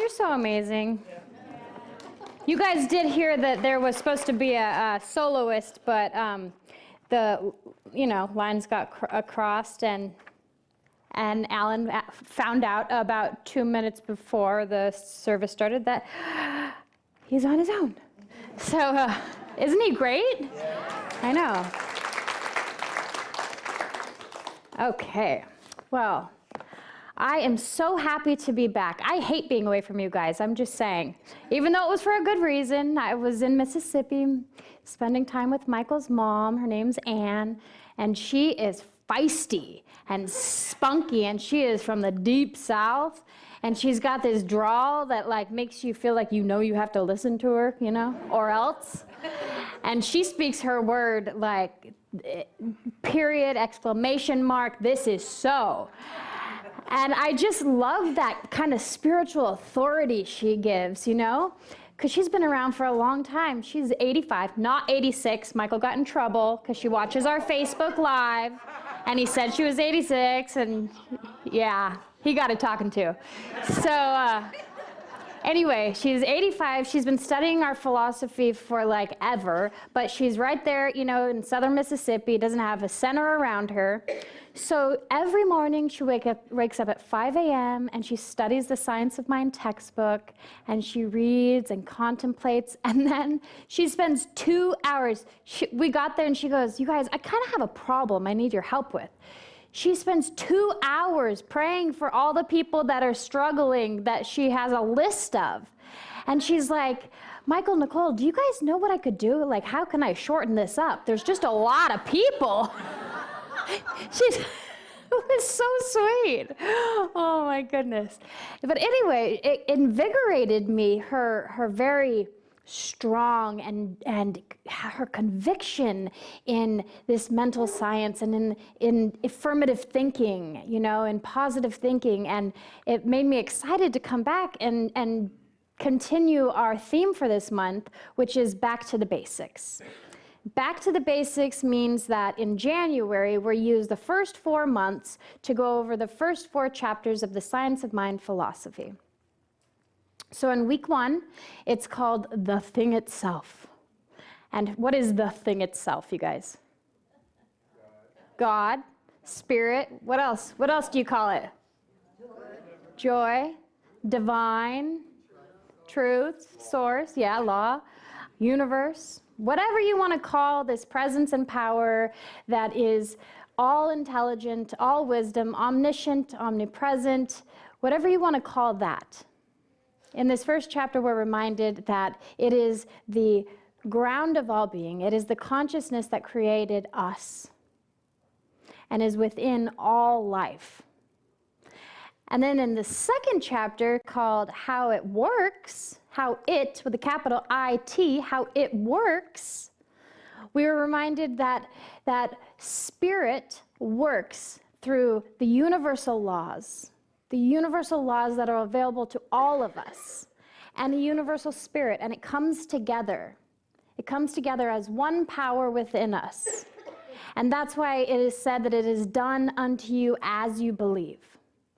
you're so amazing. You guys did hear that there was supposed to be a soloist, but the lines got crossed, and Alan found out about 2 minutes before the service started that he's on his own. So isn't he great? Yeah. I know. Okay, well, I am so happy to be back. I hate being away from you guys, I'm just saying. Even though it was for a good reason. I was in Mississippi spending time with Michael's mom. Her name's Ann, and she is feisty and spunky, and she is from the deep South, and she's got this drawl that like makes you feel like you have to listen to her, or else. And she speaks her word like period, exclamation mark, this is so. And I just love that kind of spiritual authority she gives, because she's been around for a long time. She's 85, not 86. Michael got in trouble because she watches our Facebook Live, and he said she was 86, and yeah, he got it talking to. So anyway, she's 85. She's been studying our philosophy for like ever, but she's right there, in southern Mississippi, doesn't have a center around her. So every morning she wakes up at 5 a.m. and she studies the Science of Mind textbook, and she reads and contemplates, and then she spends 2 hours. We got there and she goes, you guys, I kind of have a problem I need your help with. She spends 2 hours praying for all the people that are struggling that she has a list of. And she's like, Michael, Nicole, do you guys know what I could do? Like, how can I shorten this up? There's just a lot of people. It was so sweet. Oh my goodness. But anyway, it invigorated me, her very strong and her conviction in this mental science and in affirmative thinking, in positive thinking. And it made me excited to come back and continue our theme for this month, which is back to the basics. Back to the basics means that in January, we use the first 4 months to go over the first 4 chapters of the Science of Mind philosophy. So in week 1, it's called the thing itself. And what is the thing itself, you guys? God, spirit, what else? What else do you call it? Joy, divine, truth, source, law, universe. Whatever you want to call this presence and power that is all intelligent, all wisdom, omniscient, omnipresent, whatever you want to call that. In this first chapter, we're reminded that it is the ground of all being. It is the consciousness that created us and is within all life. And then in the second chapter, called How It Works, how it, with a capital I-T, how it works, we were reminded that spirit works through the universal laws that are available to all of us, and the universal spirit, and it comes together. It comes together as one power within us. And that's why it is said that it is done unto you as you believe.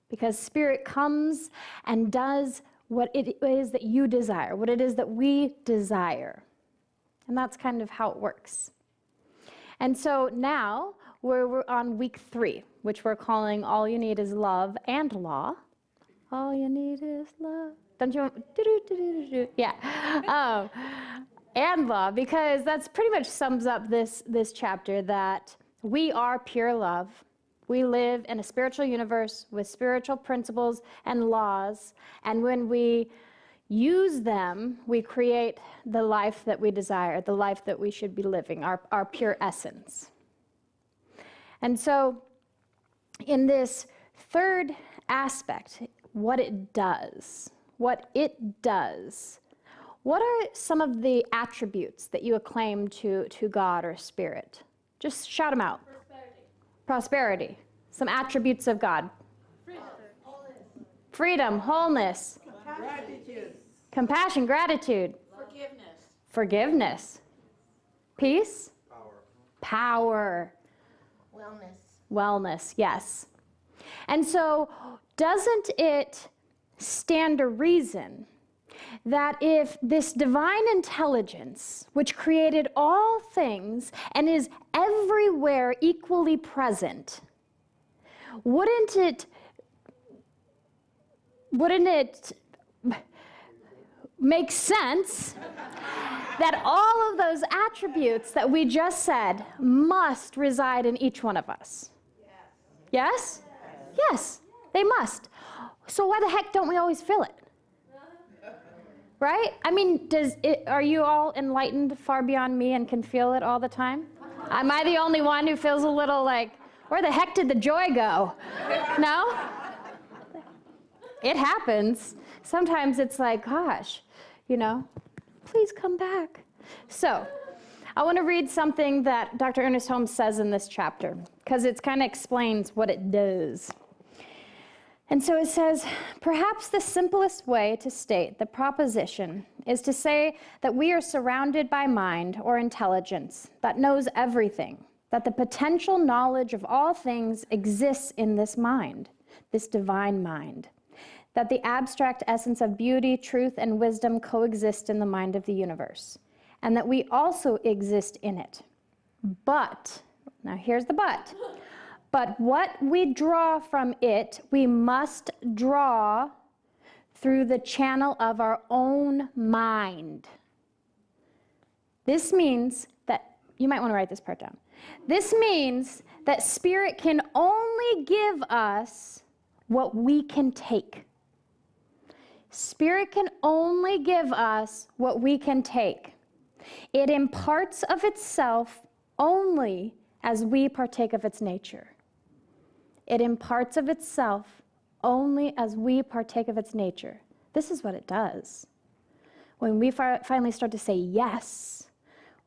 Because spirit comes and does what it is that you desire, what it is that we desire. And that's kind of how it works. And so now we're on week 3, which we're calling All You Need Is Love and Law. All you need is love. Don't you want? Yeah. And law, because that's pretty much sums up this chapter, that we are pure love. We live in a spiritual universe with spiritual principles and laws, and when we use them, we create the life that we desire, the life that we should be living, our pure essence. And so in this third aspect, what it does, what are some of the attributes that you acclaim to God or Spirit? Just shout them out. Prosperity. Some attributes of God. Freedom, wholeness. Gratitude. Compassion, gratitude. Forgiveness. Peace. Power. Wellness, yes. And so doesn't it stand to reason that if this divine intelligence, which created all things and is everywhere equally present, wouldn't it make sense that all of those attributes that we just said must reside in each one of us? Yes? Yes, they must. So why the heck don't we always feel it? Right? I mean, are you all enlightened far beyond me and can feel it all the time? Am I the only one who feels a little like, where the heck did the joy go? No? It happens. Sometimes it's like, gosh, please come back. So, I want to read something that Dr. Ernest Holmes says in this chapter, because it kind of explains what it does. And so it says, perhaps the simplest way to state the proposition is to say that we are surrounded by mind or intelligence that knows everything, that the potential knowledge of all things exists in this mind, this divine mind, that the abstract essence of beauty, truth, and wisdom coexist in the mind of the universe, and that we also exist in it. But, now here's the but what we draw from it, we must draw through the channel of our own mind. This means that, you might want to write this part down. This means that Spirit can only give us what we can take. Spirit can only give us what we can take. It imparts of itself only as we partake of its nature. It imparts of itself only as we partake of its nature. This is what it does. When we finally start to say yes,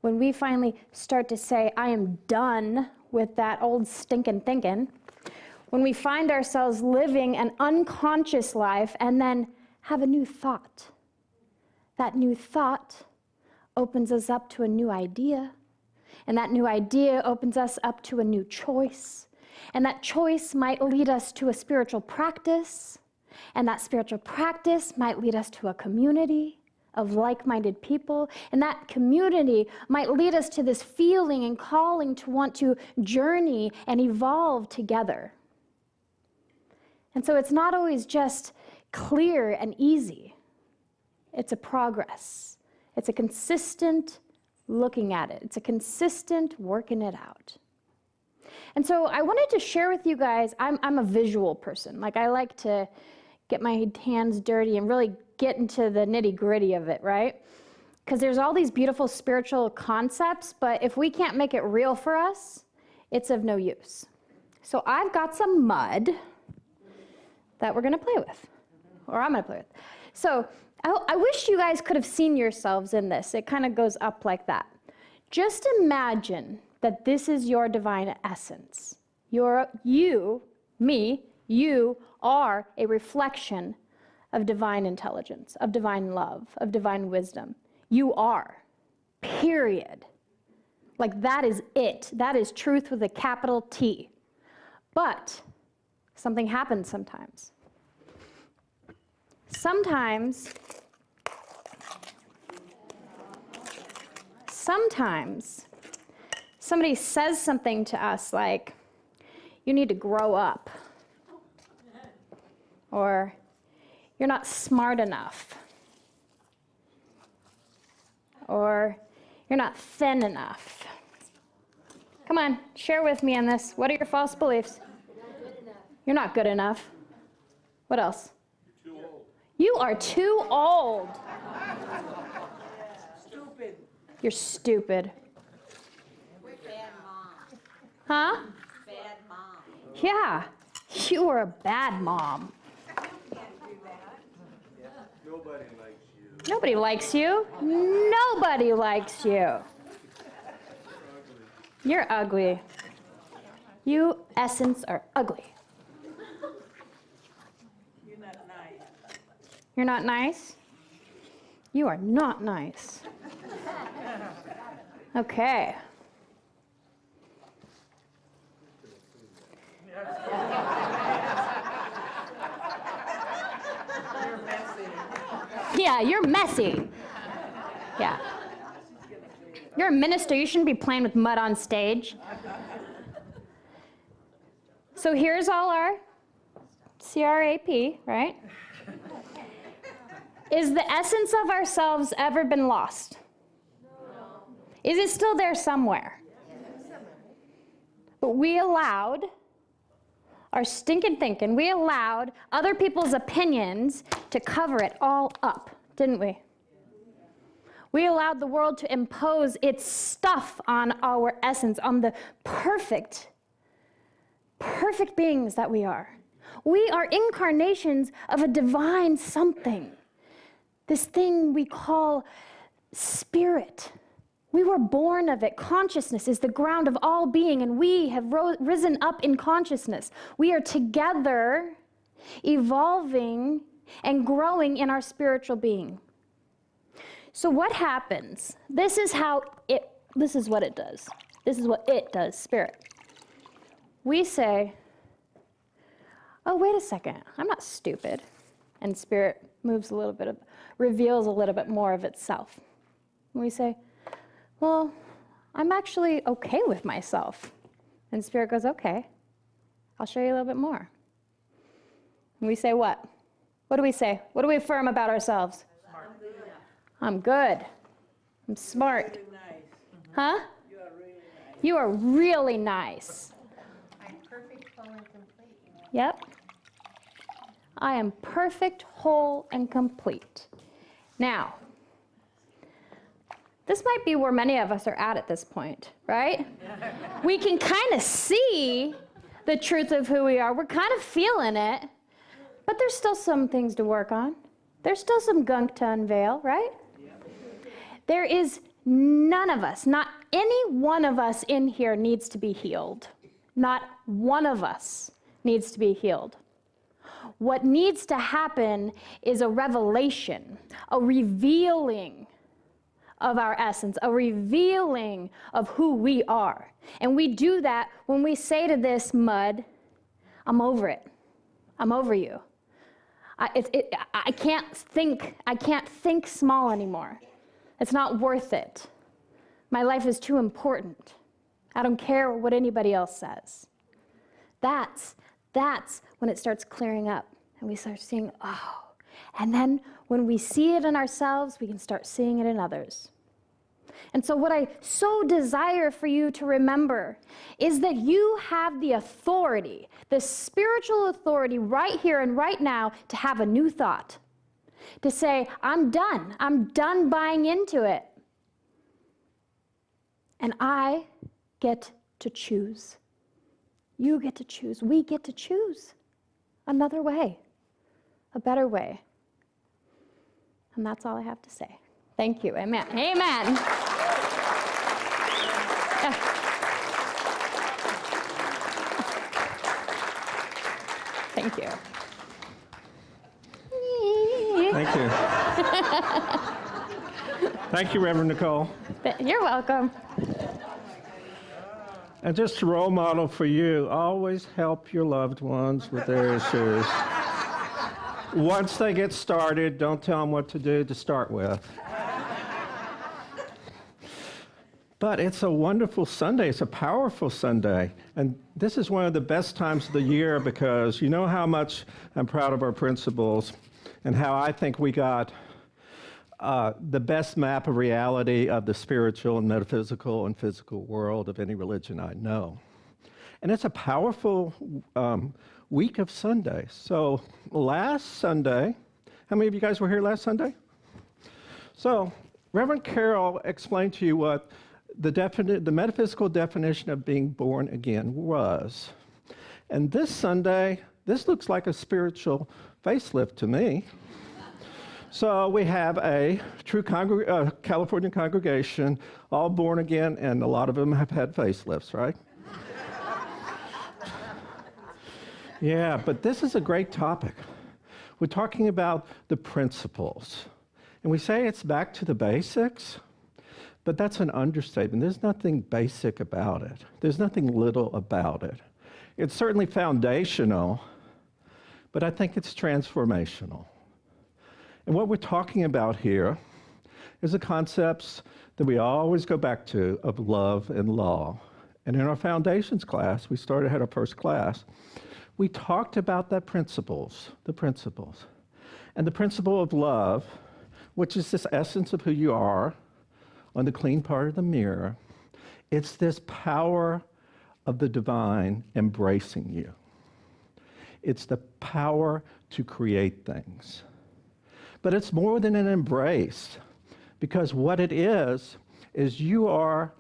when we finally start to say, I am done with that old stinking thinking, when we find ourselves living an unconscious life and then have a new thought, that new thought opens us up to a new idea, and that new idea opens us up to a new choice. And that choice might lead us to a spiritual practice, and that spiritual practice might lead us to a community of like-minded people, and that community might lead us to this feeling and calling to want to journey and evolve together. And so it's not always just clear and easy. It's a progress. It's a consistent looking at it. It's a consistent working it out. And so I wanted to share with you guys, I'm a visual person. Like, I like to get my hands dirty and really get into the nitty-gritty of it, right? Because there's all these beautiful spiritual concepts, but if we can't make it real for us, it's of no use. So I've got some mud that we're going to play with, or I'm going to play with. So I wish you guys could have seen yourselves in this. It kind of goes up like that. Just imagine that this is your divine essence. You are a reflection of divine intelligence, of divine love, of divine wisdom. You are, period. Like, that is it. That is truth with a capital T. But something happens sometimes. Sometimes somebody says something to us like, you need to grow up, or you're not smart enough, or you're not thin enough. Come on, share with me on this. What are your false beliefs? You're not good enough. What else? You're too old. You are too old. Stupid. You're stupid. We're bad mom. Huh? Bad mom. Yeah, you are a bad mom. Can't do that. Nobody likes you. Nobody likes you. Nobody likes you. You're ugly. You, essence, are ugly. You're not nice. You're not nice? You are not nice. Okay. Yeah, you're messy. Yeah. You're a minister. You shouldn't be playing with mud on stage. So here's all our CRAP, right? Is the essence of ourselves ever been lost? No. Is it still there somewhere? Yes. But we allowed our stinking thinking, we allowed other people's opinions to cover it all up, didn't we? We allowed the world to impose its stuff on our essence, on the perfect beings that we are. We are incarnations of a divine something. This thing we call spirit. We were born of it. Consciousness is the ground of all being, and we have risen up in consciousness. We are together evolving and growing in our spiritual being. So what happens? This is what it does. This is what it does, spirit. We say, oh, wait a second, I'm not stupid. And spirit reveals a little bit more of itself. And we say, well, I'm actually okay with myself. And spirit goes, okay, I'll show you a little bit more. And we say what? What do we say? What do we affirm about ourselves? I'm good. I'm smart. Really nice. Huh? You are really nice. You are really nice. I'm perfect, whole, and complete. Yep. I am perfect, whole, and complete. Now, this might be where many of us are at this point, right? We can kind of see the truth of who we are. We're kind of feeling it, but there's still some things to work on. There's still some gunk to unveil, right? There is none of us, not any one of us in here needs to be healed. Not one of us needs to be healed. What needs to happen is a revelation, a revealing of our essence, a revealing of who we are. And we do that when we say to this mud, I'm over it. I'm over you. I can't think small anymore. It's not worth it. My life is too important. I don't care what anybody else says. That's when it starts clearing up and we start seeing, oh. And then when we see it in ourselves, we can start seeing it in others. And so what I so desire for you to remember is that you have the authority, the spiritual authority right here and right now to have a new thought. To say, I'm done buying into it. And I get to choose. You get to choose. We get to choose another way, a better way. And that's all I have to say. Thank you. Amen. Amen. Thank you. Thank you. Thank you, Reverend Nicole. You're welcome. And just a role model for you, always help your loved ones with their issues. Once they get started, don't tell them what to do to start with. But it's a wonderful Sunday. It's a powerful Sunday. And this is one of the best times of the year because you know how much I'm proud of our principals and how I think we got the best map of reality of the spiritual and metaphysical and physical world of any religion I know. And it's a powerful week of Sundays. So last Sunday, how many of you guys were here last Sunday? So Reverend Carol explained to you what the metaphysical definition of being born again was. And this Sunday, this looks like a spiritual facelift to me. So we have a true California congregation, all born again, and a lot of them have had facelifts, right? Yeah, but this is a great topic. We're talking about the principles. And we say it's back to the basics, but that's an understatement. There's nothing basic about it. There's nothing little about it. It's certainly foundational, but I think it's transformational. And what we're talking about here is the concepts that we always go back to of love and law. And in our foundations class, we had our first class, we talked about the principles. And the principle of love, which is this essence of who you are on the clean part of the mirror, it's this power of the divine embracing you. It's the power to create things. But it's more than an embrace, because what it is you are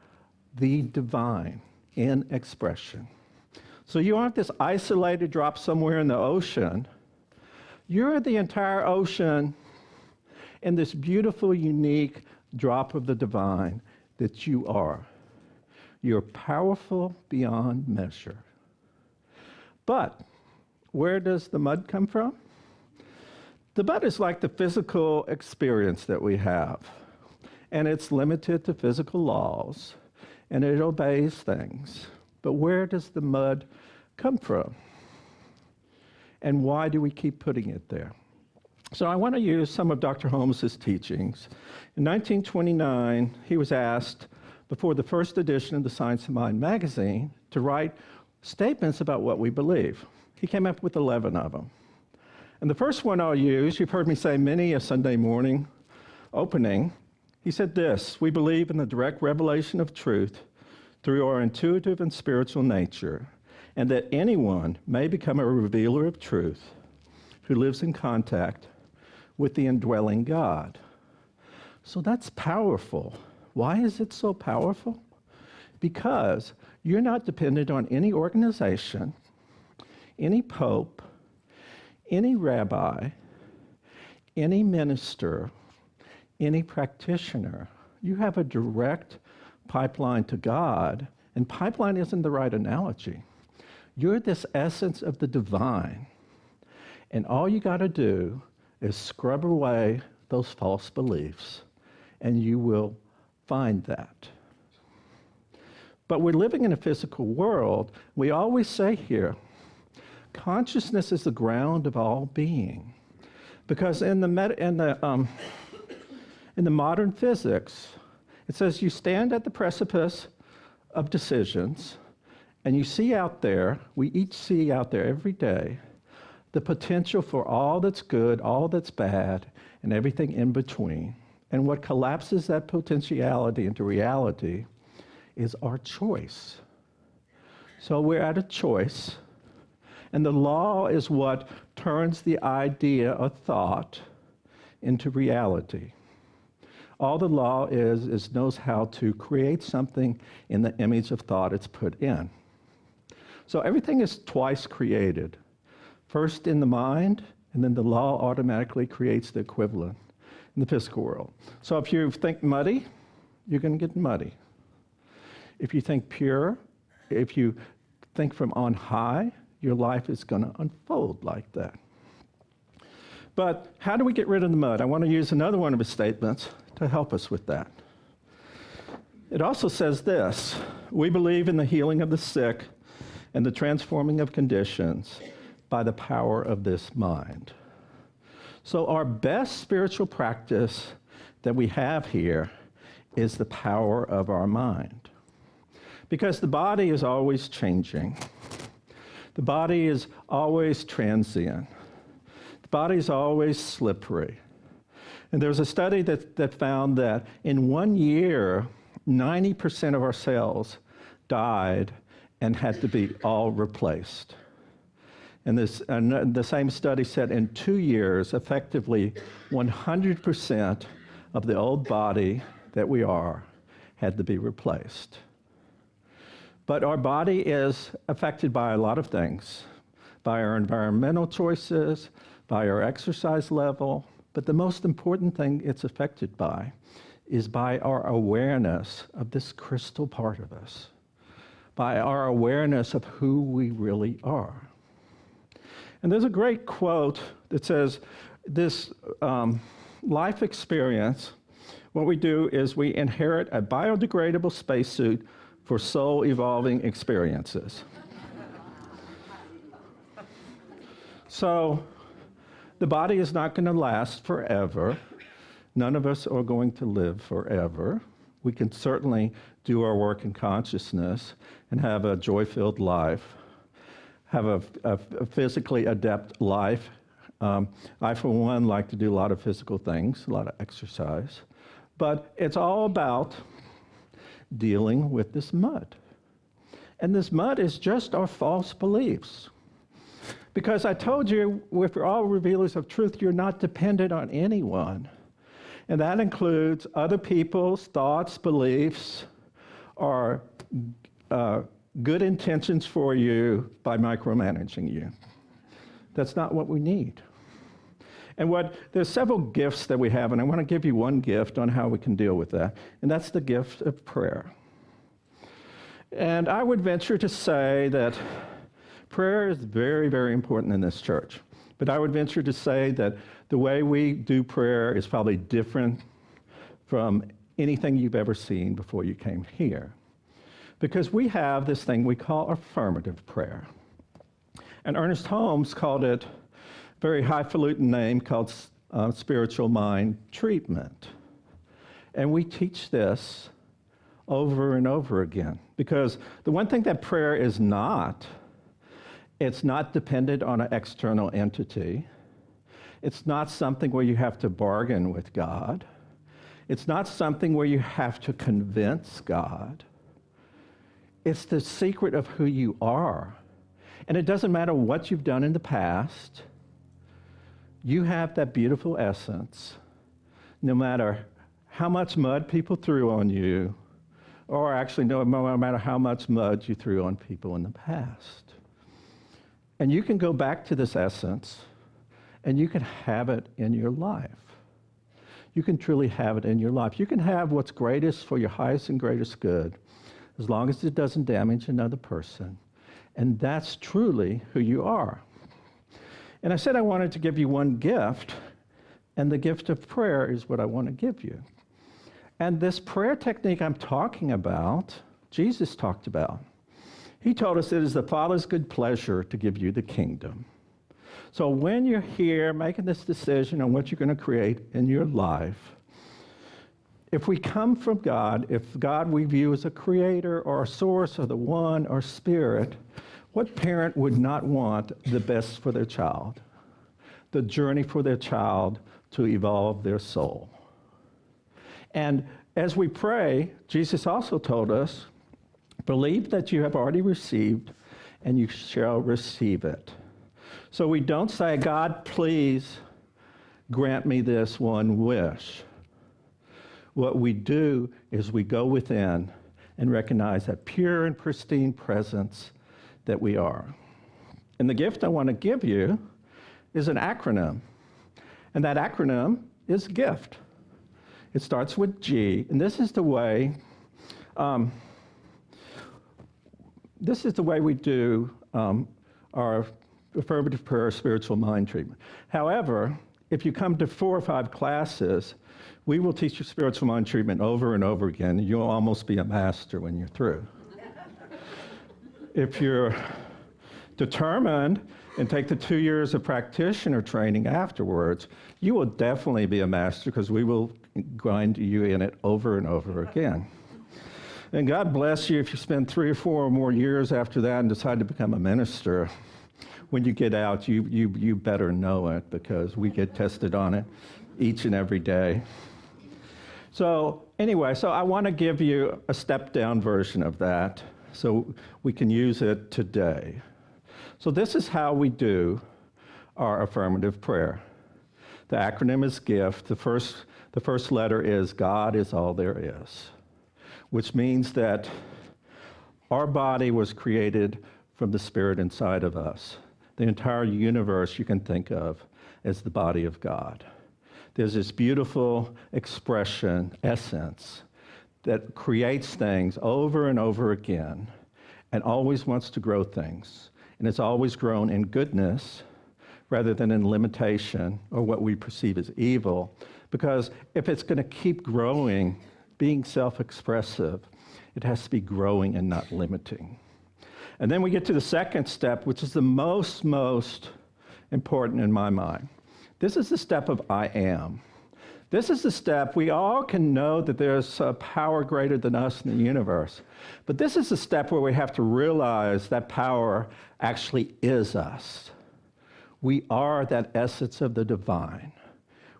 the divine in expression. So you aren't this isolated drop somewhere in the ocean. You're the entire ocean in this beautiful, unique drop of the divine that you are. You're powerful beyond measure. But where does the mud come from? The mud is like the physical experience that we have, and it's limited to physical laws, and it obeys things. But where does the mud come from? And why do we keep putting it there? So I want to use some of Dr. Holmes's teachings. In 1929, he was asked, before the first edition of the Science of Mind magazine, to write statements about what we believe. He came up with 11 of them. And the first one I'll use, you've heard me say many a Sunday morning opening. He said this: we believe in the direct revelation of truth through our intuitive and spiritual nature, and that anyone may become a revealer of truth who lives in contact with the indwelling God. So that's powerful. Why is it so powerful? Because you're not dependent on any organization, any pope, any rabbi, any minister, any practitioner. You have a direct pipeline to God, and pipeline isn't the right analogy. You're this essence of the divine, and all you got to do is scrub away those false beliefs, and you will find that. But we're living in a physical world. We always say here, consciousness is the ground of all being, because in the modern physics, it says you stand at the precipice of decisions, and you see out there, we each see out there every day, the potential for all that's good, all that's bad, and everything in between. And what collapses that potentiality into reality is our choice. So we're at a choice, and the law is what turns the idea of thought into reality. All the law is knows how to create something in the image of thought it's put in. So everything is twice created. First in the mind, and then the law automatically creates the equivalent in the physical world. So if you think muddy, you're going to get muddy. If you think pure, if you think from on high, your life is going to unfold like that. But how do we get rid of the mud? I want to use another one of his statements to help us with that. It also says this: we believe in the healing of the sick and the transforming of conditions by the power of this mind. So our best spiritual practice that we have here is the power of our mind. Because the body is always changing. The body is always transient. The body is always slippery. And there was a study that found that in 1 year, 90% of our cells died and had to be all replaced. And the same study said in 2 years, effectively 100% of the old body that we are had to be replaced. But our body is affected by a lot of things, by our environmental choices, by our exercise level, but the most important thing it's affected by is by our awareness of this crystal part of us, by our awareness of who we really are. And there's a great quote that says, this life experience, what we do is we inherit a biodegradable spacesuit for soul-evolving experiences. So the body is not going to last forever. None of us are going to live forever. We can certainly do our work in consciousness and have a joy-filled life, have a physically adept life. I, for one, like to do a lot of physical things, a lot of exercise. But it's all about dealing with this mud. And this mud is just our false beliefs. Because I told you, if you're all revealers of truth, you're not dependent on anyone. And that includes other people's thoughts, beliefs, or good intentions for you by micromanaging you. That's not what we need. And there's several gifts that we have, and I want to give you one gift on how we can deal with that, and that's the gift of prayer. And I would venture to say that prayer is very, very important in this church. But I would venture to say that the way we do prayer is probably different from anything you've ever seen before you came here. Because we have this thing we call affirmative prayer. And Ernest Holmes called it a very highfalutin name called spiritual mind treatment. And we teach this over and over again. Because the one thing that prayer is not, it's not dependent on an external entity. It's not something where you have to bargain with God. It's not something where you have to convince God. It's the secret of who you are. And it doesn't matter what you've done in the past. You have that beautiful essence, no matter how much mud people threw on you, or actually no matter how much mud you threw on people in the past. And you can go back to this essence, and you can have it in your life. You can truly have it in your life. You can have what's greatest for your highest and greatest good, as long as it doesn't damage another person. And that's truly who you are. And I said I wanted to give you one gift, and the gift of prayer is what I want to give you. And this prayer technique I'm talking about, Jesus talked about. He told us it is the Father's good pleasure to give you the kingdom. So when you're here making this decision on what you're going to create in your life, if we come from God, if God we view as a creator or a source or the one or spirit, what parent would not want the best for their child? The journey for their child to evolve their soul. And as we pray, Jesus also told us, believe that you have already received, and you shall receive it. So we don't say, God, please grant me this one wish. What we do is we go within and recognize that pure and pristine presence that we are. And the gift I want to give you is an acronym. And that acronym is GIFT. It starts with G, and this is the way we do our affirmative prayer spiritual mind treatment. However, if you come to 4 or 5 classes, we will teach you spiritual mind treatment over and over again, and you'll almost be a master when you're through. If you're determined and take the 2 years of practitioner training afterwards, you will definitely be a master, because we will grind you in it over and over again. And God bless you if you spend 3 or 4 or more years after that and decide to become a minister. When you get out, you better know it, because we get tested on it each and every day. So anyway, so I want to give you a step-down version of that so we can use it today. So this is how we do our affirmative prayer. The acronym is GIFT. The first letter is God is all there is, which means that our body was created from the spirit inside of us. The entire universe you can think of as the body of God. There's this beautiful expression, essence, that creates things over and over again and always wants to grow things. And it's always grown in goodness rather than in limitation or what we perceive as evil. Because if it's going to keep growing, being self-expressive, it has to be growing and not limiting. And then we get to the second step, which is the most important in my mind. This is the step of I am. This is the step we all can know that there's a power greater than us in the universe. But this is the step where we have to realize that power actually is us. We are that essence of the divine.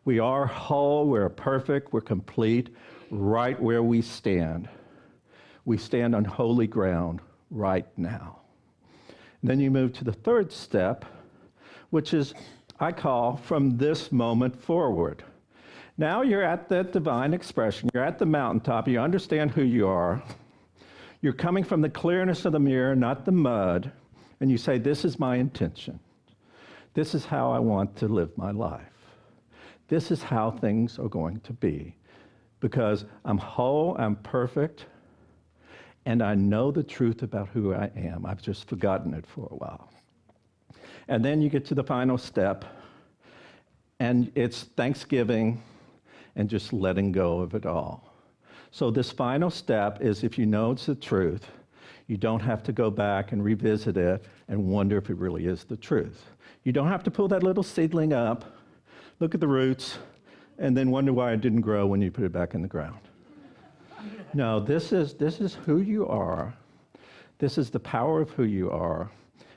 We are whole, we're perfect, we're complete, right where we stand. We stand on holy ground right now. Then you move to the third step, which is, I call, from this moment forward. Now you're at that divine expression, you're at the mountaintop, you understand who you are. You're coming from the clearness of the mirror, not the mud, and you say, this is my intention. This is how I want to live my life. This is how things are going to be, because I'm whole, I'm perfect, and I know the truth about who I am. I've just forgotten it for a while. And then you get to the final step, and it's Thanksgiving and just letting go of it all. So this final step is, if you know it's the truth, you don't have to go back and revisit it and wonder if it really is the truth. You don't have to pull that little seedling up, look at the roots, and then wonder why it didn't grow when you put it back in the ground. No, this is who you are. This is the power of who you are.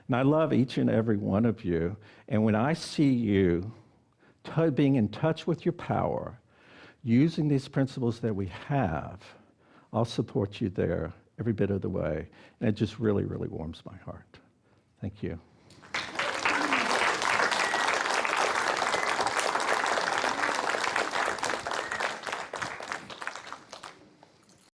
And I love each and every one of you. And when I see you being in touch with your power, using these principles that we have, I'll support you there every bit of the way. And it just really, really warms my heart. Thank you.